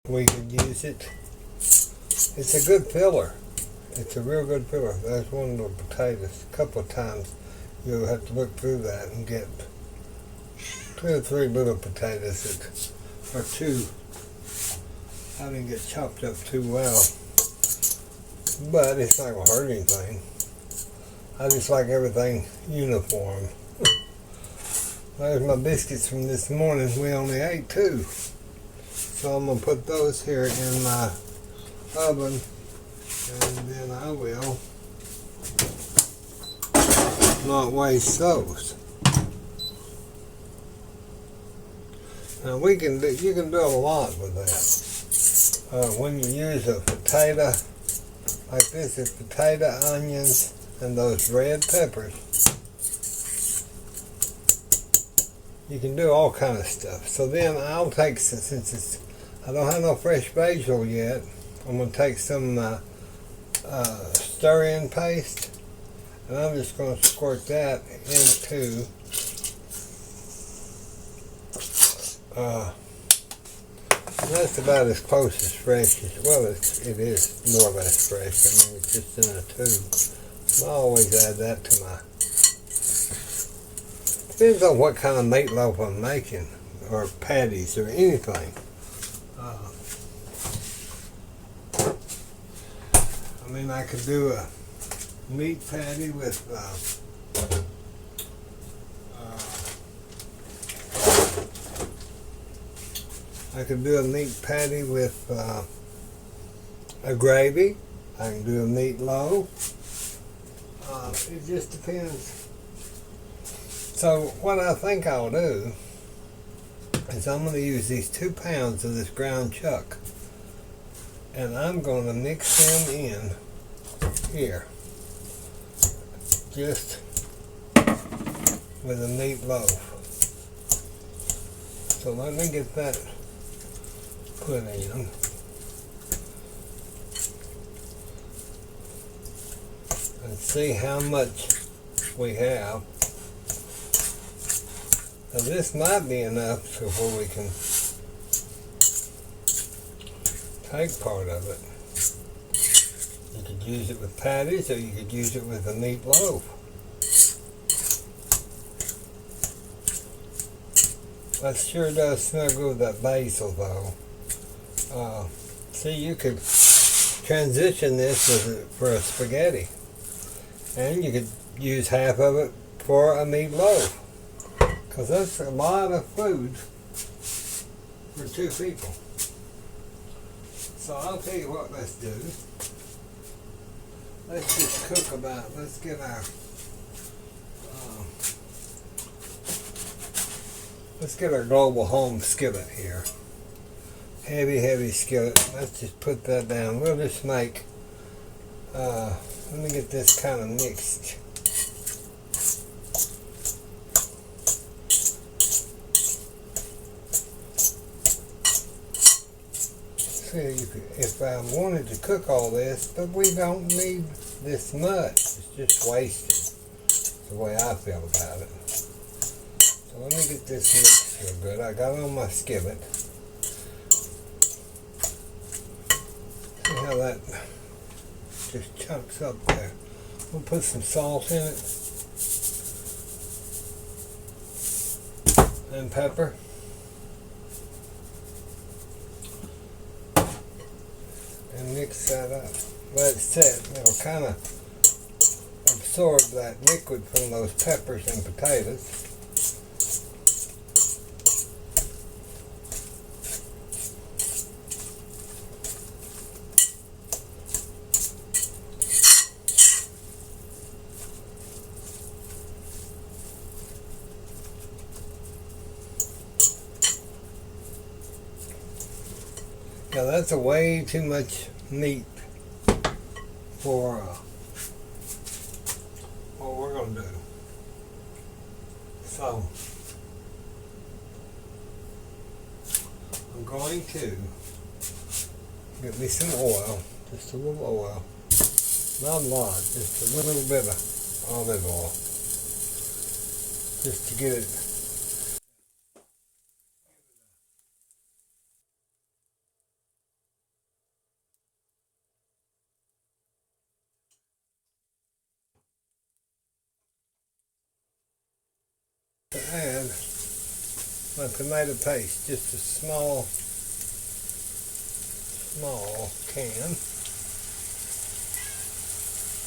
we could use it. It's a good filler. It's a real good filler. That's one of the potatoes. A couple of times you'll have to look through that and get 2 or 3 little potatoes that are too, I didn't get chopped up too well. But it's not going to hurt anything. I just like everything uniform. There's my biscuits from this morning. We only ate 2. So I'm going to put those here in my oven, and then I will not waste those. Now you can do a lot with that. When you use a potato like this, it's potato, onions, and those red peppers. You can do all kind of stuff. So then I'll take, since I don't have no fresh basil yet, I'm going to take some stir-in paste, and I'm just going to squirt that into that's about as close as fresh as, well, it is more or less fresh. I mean, it's just in a tube. I always add that to my, depends on what kind of meatloaf I'm making, or patties, or anything. I mean, I could do a meat patty with I could do a meat patty with a gravy. I can do a meatloaf. It just depends. So what I think I'll do is I'm going to use these 2 pounds of this ground chuck, and I'm going to mix them in here, just with a meatloaf. So let me get that put in. And see how much we have. Now this might be enough so where we can take part of it. You could use it with patties, or you could use it with a meatloaf. That sure does smell good with that basil though. See, you could transition this for a spaghetti, and you could use half of it for a meatloaf, because that's a lot of food for 2 people. So I'll tell you what, let's do. Let's just cook let's get our global home skillet here. Heavy skillet. Let's just put that down. We'll just make, let me get this kind of mixed. See, if I wanted to cook all this, but we don't need this much. It's just wasted. That's the way I feel about it. So let me get this mixed real good. I got it on my skillet. See how that just chunks up there. We'll put some salt in it. And pepper. And mix that up. Let it set. It'll kind of absorb that liquid from those peppers and potatoes. Now that's a way too much meat for what we're going to do. So I'm going to get me some oil, just a little oil, not a lot, just a little bit of olive oil, just to get it to add my tomato paste, just a small can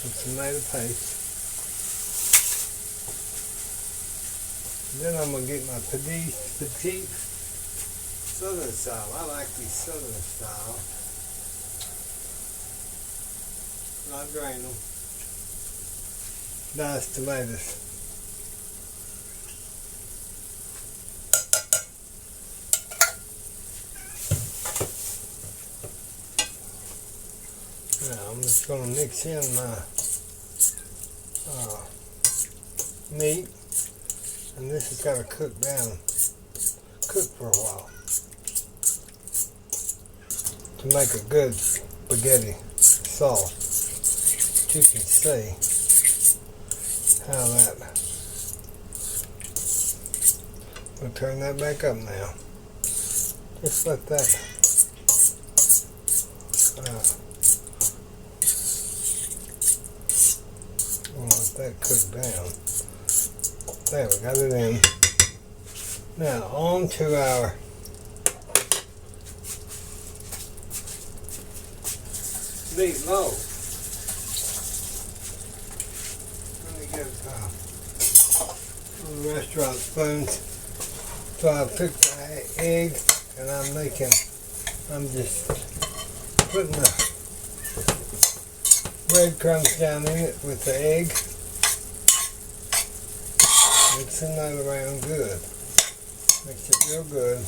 of tomato paste. Then I'm going to get my petite southern style. I like these southern style. Not drain them. Diced tomatoes. Now I'm just going to mix in my meat, and this has got to cook for a while to make a good spaghetti sauce. You can see how that. We'll turn that back up now. Just let that we'll let that cook down. There, we got it in. Now on to our meatloaf. Restaurant spoons. So I picked the egg, and I'm just putting the breadcrumbs down in it with the egg. Mixing that around good. Mix it real good.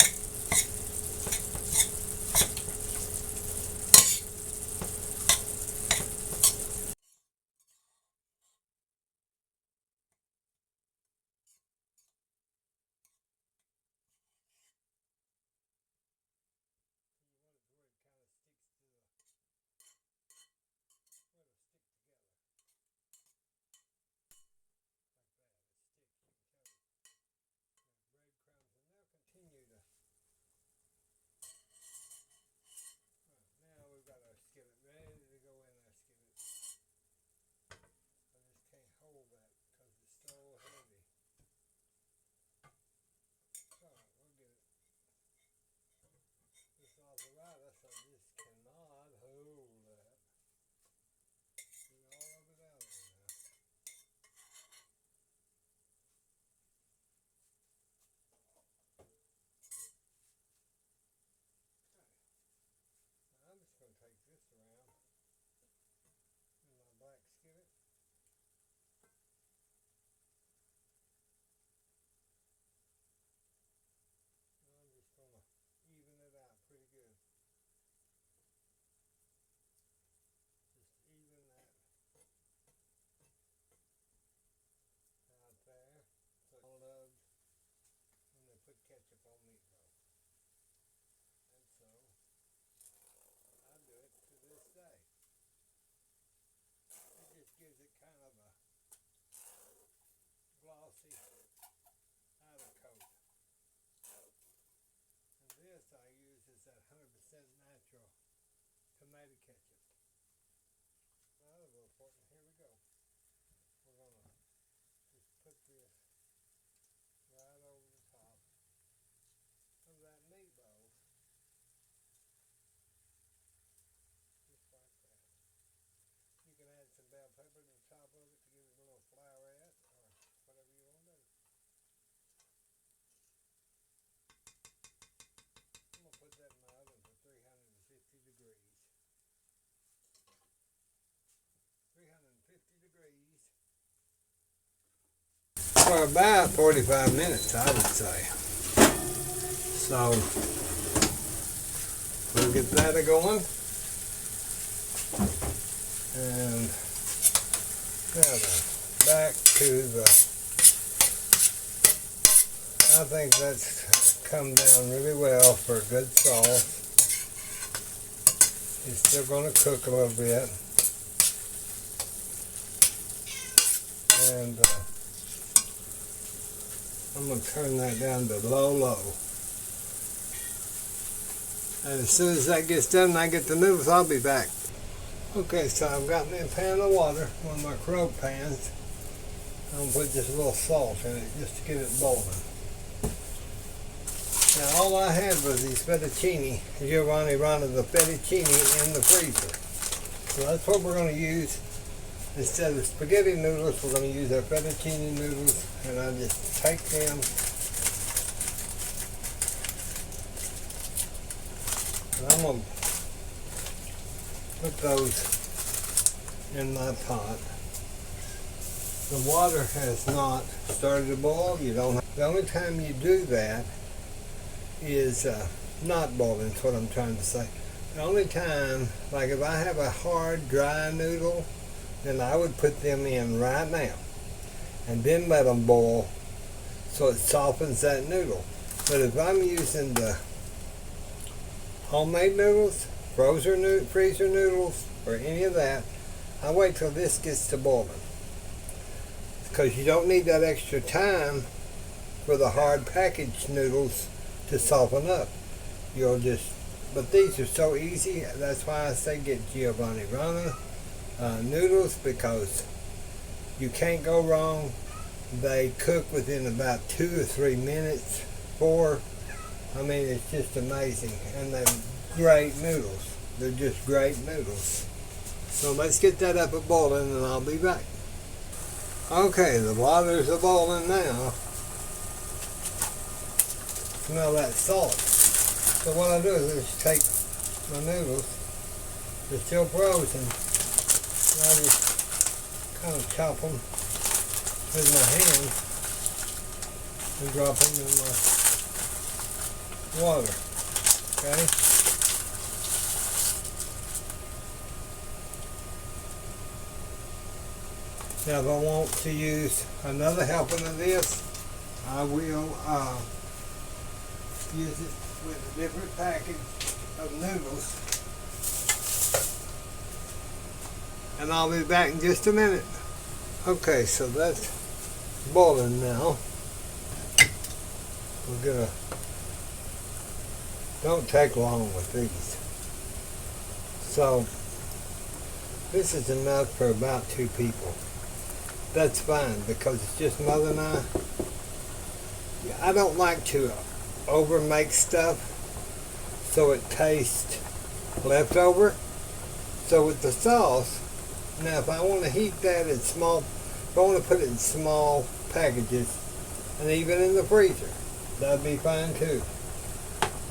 Now we've got our skillet ready to go in our skillet. I just can't hold that because it's so heavy. So we'll get it. This arthritis, I just cannot hold that. Get all of it out of there now. I'm just going to take this around in my black skillet. And I'm just going to even it out pretty good. Just even that out there. So I loved when they put ketchup on meatloaf. And so I do it to this day. It just gives it kind of a glossy outer coat. And this I use is that 100% natural tomato ketchup. Another little important, here we go. We're going to just put this right over the top of that meatloaf. Just like that. You can add some bell pepper to the top of it to give it a little flourette or whatever you want to do. I'm going to put that in my oven for 350 degrees. 350 degrees for about 45 minutes, I would say. So we'll get that going. And now then, back to the, I think that's come down really well for a good sauce. It's still going to cook a little bit. And I'm going to turn that down to low. And as soon as that gets done and I get the noodles, I'll be back. Okay, so I've got me a pan of water, one of my crock pans. I'm going to put just a little salt in it just to get it boiling. Now all I had was these fettuccine, Giovanni Rana, the fettuccine in the freezer. So that's what we're going to use. Instead of spaghetti noodles, we're going to use our fettuccine noodles, and I just take them and I'm going to put those in my pot. The water has not started to boil. You don't have, the only time you do that is not boiling, is what I'm trying to say. The only time, like if I have a hard, dry noodle, then I would put them in right now and then let them boil so it softens that noodle. But if I'm using the homemade noodles, freezer noodles, or any of that, I wait till this gets to boiling. Because you don't need that extra time for the hard packaged noodles to soften up. You'll just, but these are so easy. That's why I say get Giovanni Rana noodles, because you can't go wrong. They cook within about 2 or 3 minutes. 4. I mean, it's just amazing. And they're great noodles. They're just great noodles. So let's get that up at boiling and I'll be back. Okay, the water's a boiling now. Smell that salt. So what I do is just take my noodles, they're still frozen, and I just kind of chop them with my hands and drop them in my water. Okay? Now if I want to use another helping of this, I will use it with a different package of noodles. And I'll be back in just a minute. Okay, so that's boiling now. We're gonna, don't take long with these. So this is enough for about 2 people. That's fine because it's just Mother and I. I don't like to over make stuff so it tastes leftover. So with the sauce, now if I want to heat that in small, if I want to put it in small packages and even in the freezer, that'd be fine too.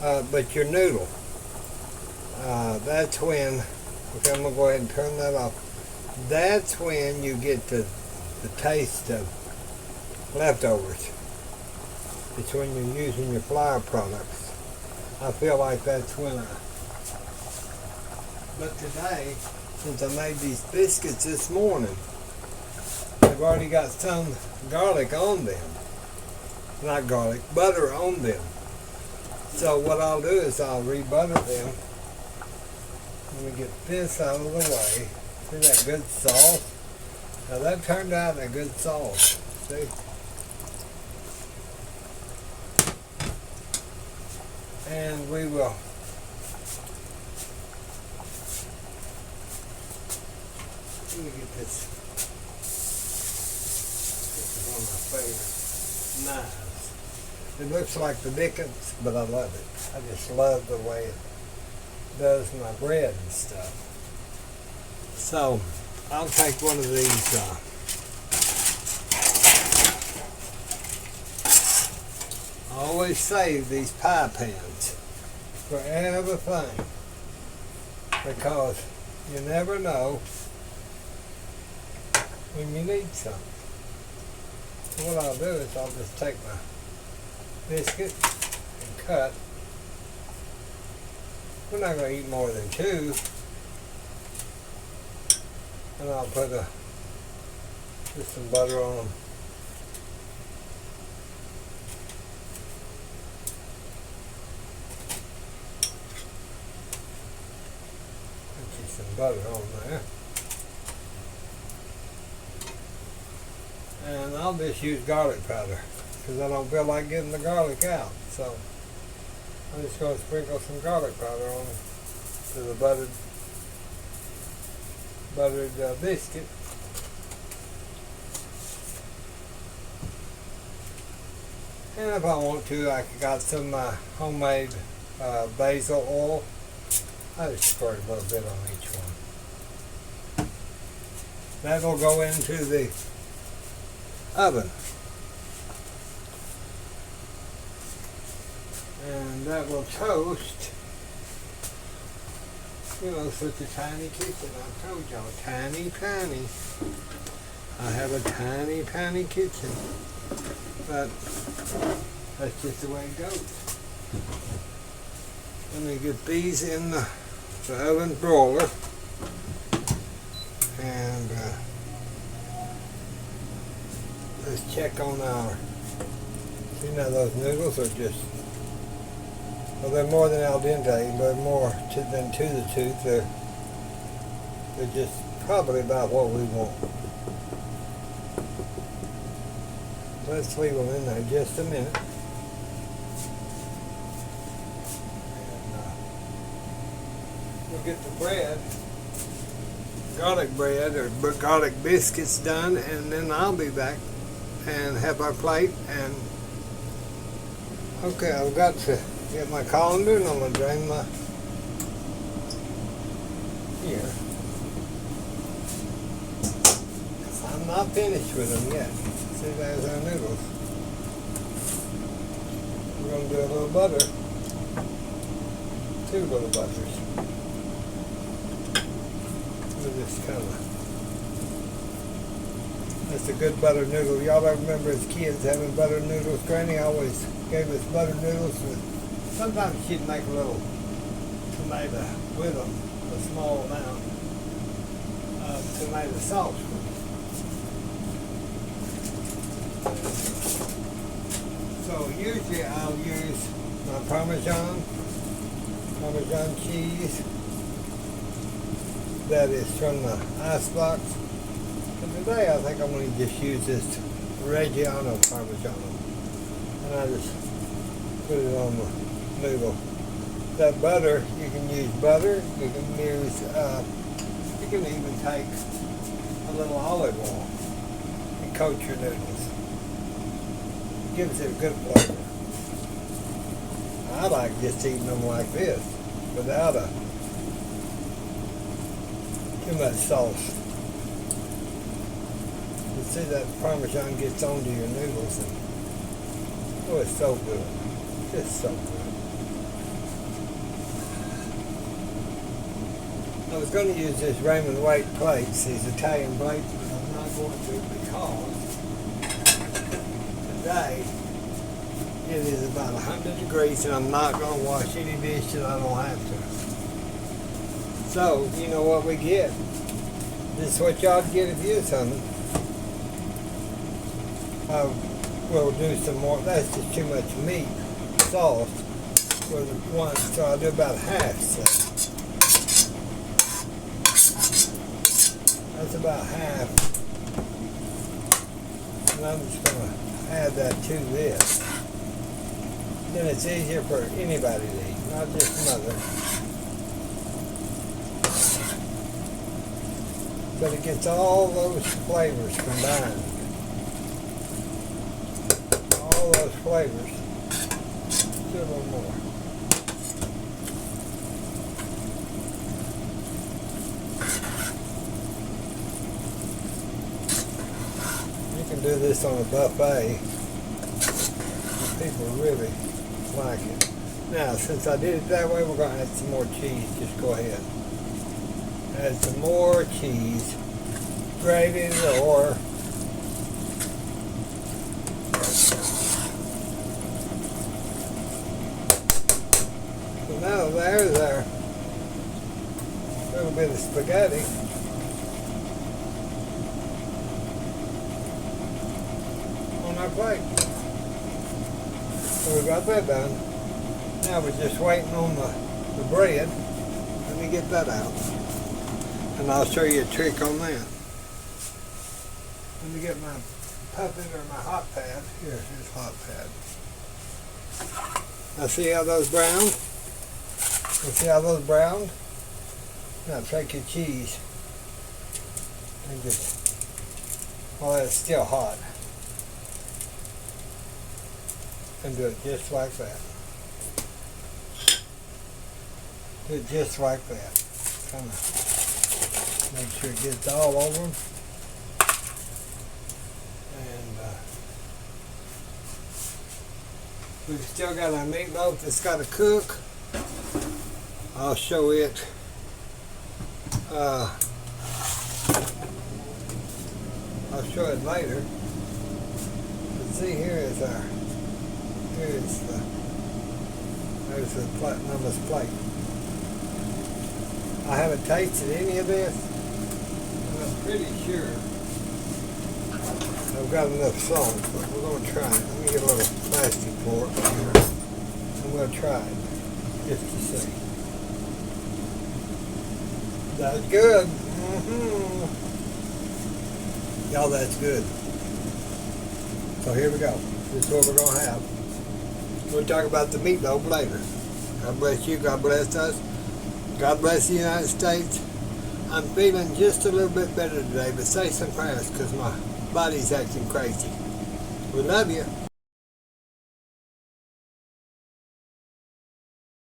But your noodle, that's when, okay, I'm going to go ahead and turn that off. That's when you get the taste of leftovers. It's when you're using your flour products. I feel like that's when but today, since I made these biscuits this morning, they've already got some garlic on them. Not garlic, butter on them. So what I'll do is I'll re-butter them. Let me get this out of the way. See that good sauce? Now that turned out a good sauce. See? And we will let me get this. This is one of my favorite knives. It looks like the Dickens, but I love it. I just love the way it does my bread and stuff. So I'll take one of these I always save these pie pans for everything because you never know when you need something. So what I'll do is I'll just take my biscuit and cut. We're not going to eat more than 2. And I'll put just some butter on them. Put some butter on there. And I'll just use garlic powder because I don't feel like getting the garlic out. So I'm just going to sprinkle some garlic powder on to the buttered biscuit. And if I want to, I got some homemade basil oil. I just squirt a little bit on each one. That'll go into the oven. And that will toast. You know, such a tiny kitchen. I told y'all, tiny. I have a tiny kitchen. But that's just the way it goes. Let me get these in the oven broiler. And let's check on our, you know, those noodles are just, well, they're more than al dente, but more than to the tooth. They're just probably about what we want. Let's leave them in there just a minute. And we'll get the bread, garlic bread or garlic biscuits done, and then I'll be back and have our plate. And okay, I've got to get my colander, and I'm going to drain my here. I'm not finished with them yet. See, there's our noodles. We're going to do a little butter. 2 little butters. We'll just kind of, that's a good butter noodle. Y'all remember as kids having butter noodles? Granny always gave us butter noodles. Sometimes she'd make a little tomato with them, a small amount of tomato sauce. So usually I'll use my Parmesan cheese that is from the icebox. But today I think I'm going to just use this Reggiano Parmigiano, and I just put it on the noodle. That butter, you can use butter, you can use, you can even take a little olive oil and coat your noodles. Gives it a good flavor. I like just eating them like this, without too much sauce. You see that Parmesan gets onto your noodles, and oh, it's so good. Just so good. I was going to use this Raymond White plates, these Italian plates, but I'm not going to because today it is about 100 degrees and I'm not going to wash any dish that I don't have to. So, you know what we get? This is what y'all get if you're something. We'll do some more. That's just too much meat sauce for the one, so I'll do about half. So that's about half. And I'm just going to add that to this. Then it's easier for anybody to eat, not just mother. But it gets all those flavors combined. All those flavors. Do a little more. You can do this on a buffet. People really like it. Now, since I did it that way, we're going to add some more cheese. Just go ahead. Add some more cheese. Grated or so now there's our little bit of spaghetti. On our plate. So we got that done. Now we're just waiting on the bread. Let me get that out. And I'll show you a trick on that. Let me get my puppet or my hot pad. Here's his hot pad. Now see how those browned? You see how those browned? Now take your cheese and just, while it's still hot. And do it just like that. Do it just like that. Kind of make sure it gets all over them. And we've still got our meatloaf that's got to cook. I'll show it. I'll show it later. But see, there's the Mama's plate. I haven't tasted any of this, but I'm pretty sure I've got enough salt, but we're going to try it. Let me get a little plastic fork here. I'm going to try it just to see. That's good. Y'all, that's good. So here we go. This is what we're going to have. We'll talk about the meatloaf later. God bless you. God bless us. God bless the United States. I'm feeling just a little bit better today, but say some prayers because my body's acting crazy. We love you.